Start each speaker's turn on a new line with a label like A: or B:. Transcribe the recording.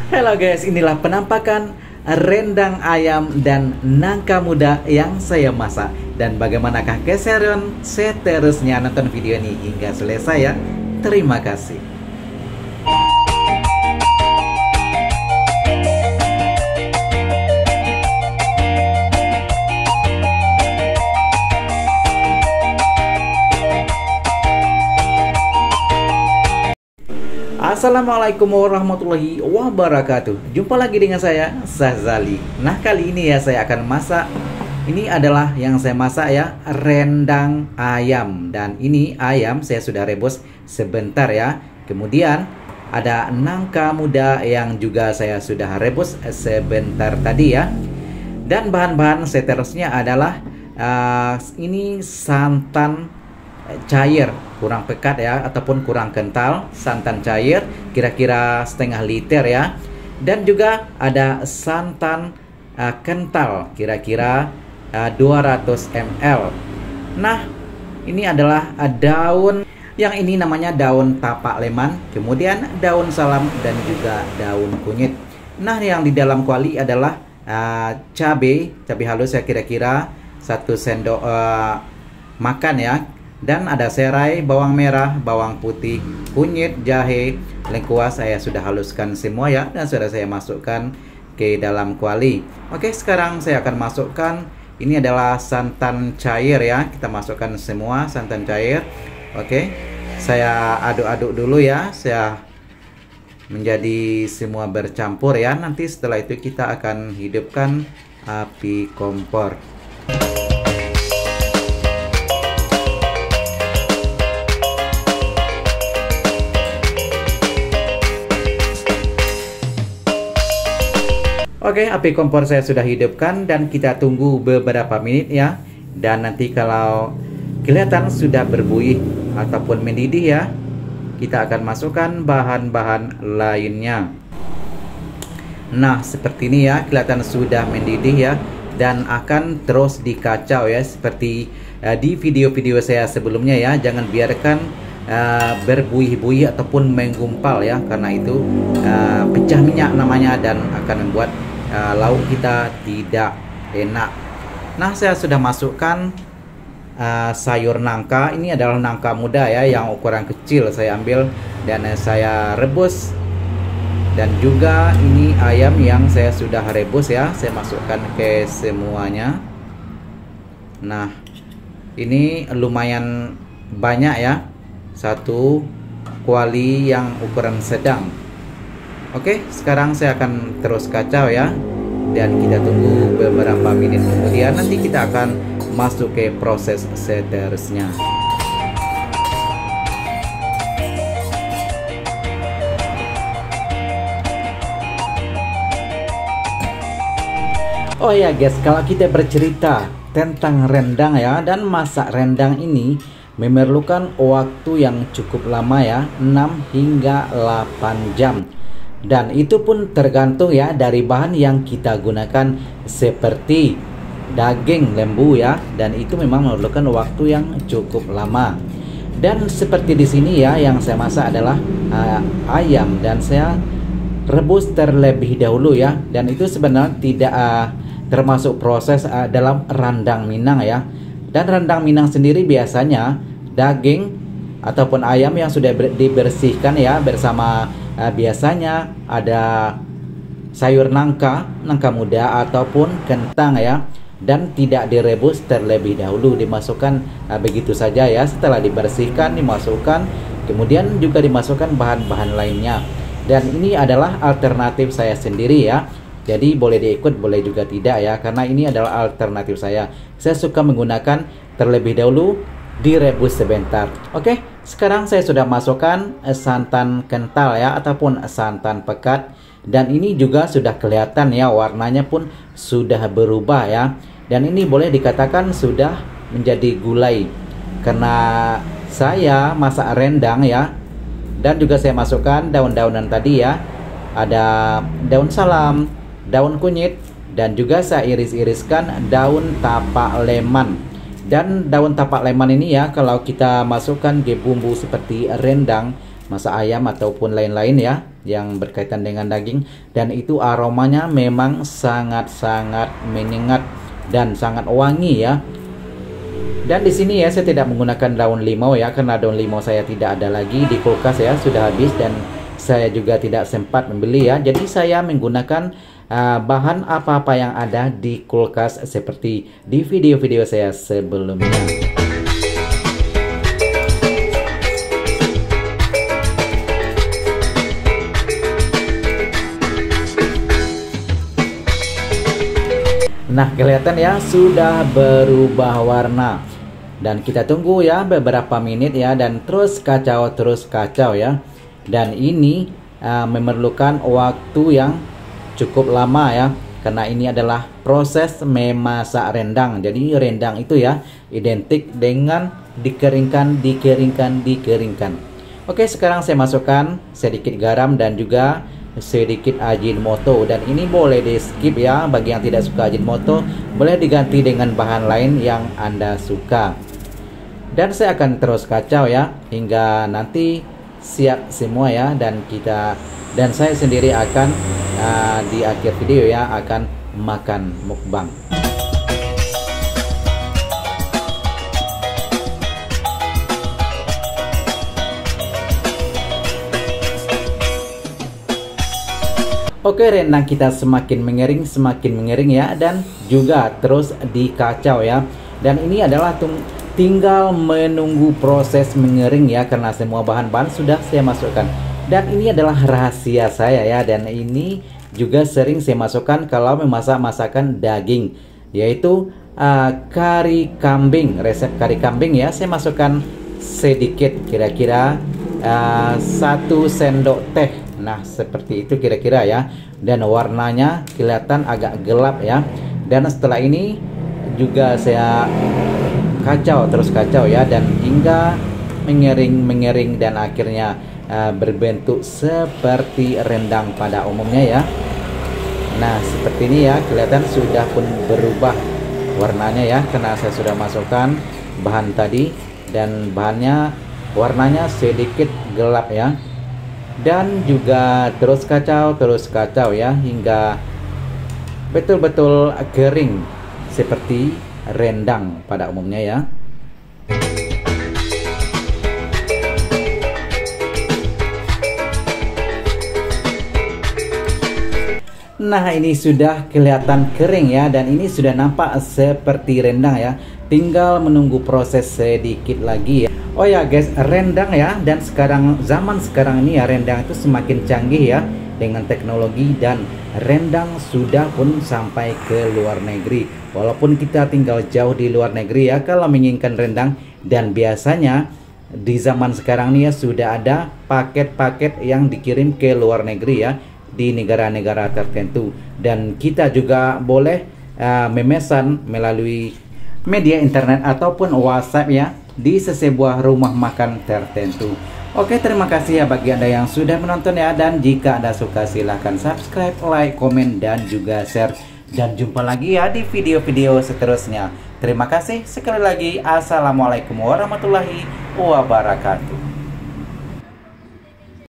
A: Halo guys, inilah penampakan rendang ayam dan nangka muda yang saya masak. Dan bagaimanakah keseruan? Seterusnya nonton video ini hingga selesai ya. Terima kasih. Assalamualaikum warahmatullahi wabarakatuh. Jumpa lagi dengan saya, Sazali. Nah, kali ini ya saya akan masak. Ini adalah yang saya masak ya, rendang ayam. Dan ini ayam saya sudah rebus sebentar ya. Kemudian ada nangka muda yang juga saya sudah rebus sebentar tadi ya. Dan bahan-bahan seterusnya adalah ini santan cair kurang pekat ya, ataupun kurang kental, santan cair kira-kira setengah liter ya. Dan juga ada santan kental kira-kira 200 ml. Nah, ini adalah daun, yang ini namanya daun tapak leman, kemudian daun salam dan juga daun kunyit. Nah, yang di dalam kuali adalah cabai halus ya, kira-kira 1 sendok makan ya. Dan ada serai, bawang merah, bawang putih, kunyit, jahe, lengkuas saya sudah haluskan semua ya, dan sudah saya masukkan ke dalam kuali. Oke, sekarang saya akan masukkan, ini adalah santan cair ya. Kita masukkan semua santan cair. Oke, saya aduk-aduk dulu ya, saya menjadi semua bercampur ya. Nanti setelah itu kita akan hidupkan api kompor. Oke, api kompor saya sudah hidupkan dan kita tunggu beberapa menit ya. Dan nanti kalau kelihatan sudah berbuih ataupun mendidih ya, kita akan masukkan bahan-bahan lainnya. Nah, seperti ini ya, kelihatan sudah mendidih ya. Dan akan terus dikacau ya, seperti di video-video saya sebelumnya ya. Jangan biarkan berbuih-buih ataupun menggumpal ya, karena itu pecah minyak namanya dan akan membuat lauk kita tidak enak. Nah, saya sudah masukkan sayur nangka. Ini adalah nangka muda ya, yang ukuran kecil saya ambil dan saya rebus. Dan juga ini ayam yang saya sudah rebus ya, saya masukkan ke semuanya. Nah, ini lumayan banyak ya, 1 kuali yang ukuran sedang. Oke, sekarang saya akan terus kacau ya. Dan kita tunggu beberapa menit kemudian nanti kita akan masuk ke proses seterusnya. Oh ya guys, kalau kita bercerita tentang rendang ya, dan masak rendang ini memerlukan waktu yang cukup lama ya, 6 hingga 8 jam. Dan itu pun tergantung ya dari bahan yang kita gunakan, seperti daging lembu ya, dan itu memang memerlukan waktu yang cukup lama. Dan seperti di sini ya, yang saya masak adalah ayam dan saya rebus terlebih dahulu ya. Dan itu sebenarnya tidak termasuk proses dalam rendang Minang ya. Dan rendang Minang sendiri biasanya daging ataupun ayam yang sudah dibersihkan ya, bersama biasanya ada sayur nangka muda ataupun kentang ya, dan tidak direbus terlebih dahulu, dimasukkan begitu saja ya. Setelah dibersihkan, dimasukkan, kemudian juga dimasukkan bahan-bahan lainnya. Dan ini adalah alternatif saya sendiri ya, jadi boleh diikut boleh juga tidak ya, karena ini adalah alternatif saya. Saya suka menggunakan terlebih dahulu direbus sebentar. Oke, sekarang saya sudah masukkan santan kental ya, ataupun santan pekat. Dan ini juga sudah kelihatan ya, warnanya pun sudah berubah ya. Dan ini boleh dikatakan sudah menjadi gulai, karena saya masak rendang ya. Dan juga saya masukkan daun-daunan tadi ya, ada daun salam, daun kunyit, dan juga saya iris-iriskan daun tapak leman. Dan daun tapak leman ini ya, kalau kita masukkan ke bumbu seperti rendang, masak ayam ataupun lain-lain ya, yang berkaitan dengan daging, dan itu aromanya memang sangat-sangat menyengat dan sangat wangi ya. Dan di sini ya saya tidak menggunakan daun limau ya, karena daun limau saya tidak ada lagi di kulkas ya, sudah habis dan saya juga tidak sempat membeli ya. Jadi saya menggunakan bahan apa-apa yang ada di kulkas seperti di video-video saya sebelumnya. Nah, kelihatan ya sudah berubah warna. Dan kita tunggu ya beberapa menit ya, dan terus kacau ya. Dan ini memerlukan waktu yang cukup lama ya, karena ini adalah proses memasak rendang. Jadi rendang itu ya identik dengan dikeringkan. Oke, sekarang saya masukkan sedikit garam dan juga sedikit Ajinomoto, dan ini boleh di skip ya. Bagi yang tidak suka Ajinomoto boleh diganti dengan bahan lain yang Anda suka. Dan saya akan terus kacau ya hingga nanti siap semua ya, dan saya sendiri akan di akhir video ya akan makan mukbang. Oke, rendang kita semakin mengering ya, dan juga terus dikacau ya. Dan ini adalah tinggal menunggu proses mengering ya, karena semua bahan-bahan sudah saya masukkan. Dan ini adalah rahasia saya ya, dan ini juga sering saya masukkan kalau memasak masakan daging, yaitu kari kambing. Resep kari kambing ya, saya masukkan sedikit, kira-kira 1 sendok teh. Nah, seperti itu kira-kira ya. Dan warnanya kelihatan agak gelap ya. Dan setelah ini juga saya terus kacau ya, dan hingga mengering dan akhirnya berbentuk seperti rendang pada umumnya ya. Nah, seperti ini ya, kelihatan sudah pun berubah warnanya ya, karena saya sudah masukkan bahan tadi, dan warnanya sedikit gelap ya. Dan juga terus kacau ya hingga betul-betul kering seperti rendang pada umumnya ya. Nah, ini sudah kelihatan kering ya, dan ini sudah nampak seperti rendang ya. Tinggal menunggu proses sedikit lagi ya. Oh ya guys, rendang ya, dan zaman sekarang ini ya, rendang itu semakin canggih ya dengan teknologi, dan rendang sudah pun sampai ke luar negeri. Walaupun kita tinggal jauh di luar negeri ya, kalau menginginkan rendang, dan biasanya di zaman sekarang ini ya sudah ada paket-paket yang dikirim ke luar negeri ya, di negara-negara tertentu. Dan kita juga boleh memesan melalui media internet ataupun WhatsApp ya, di sebuah rumah makan tertentu. Oke, terima kasih ya bagi Anda yang sudah menonton ya, dan jika Anda suka silahkan subscribe, like, komen, dan juga share. Dan jumpa lagi ya di video-video seterusnya. Terima kasih sekali lagi. Assalamualaikum warahmatullahi wabarakatuh.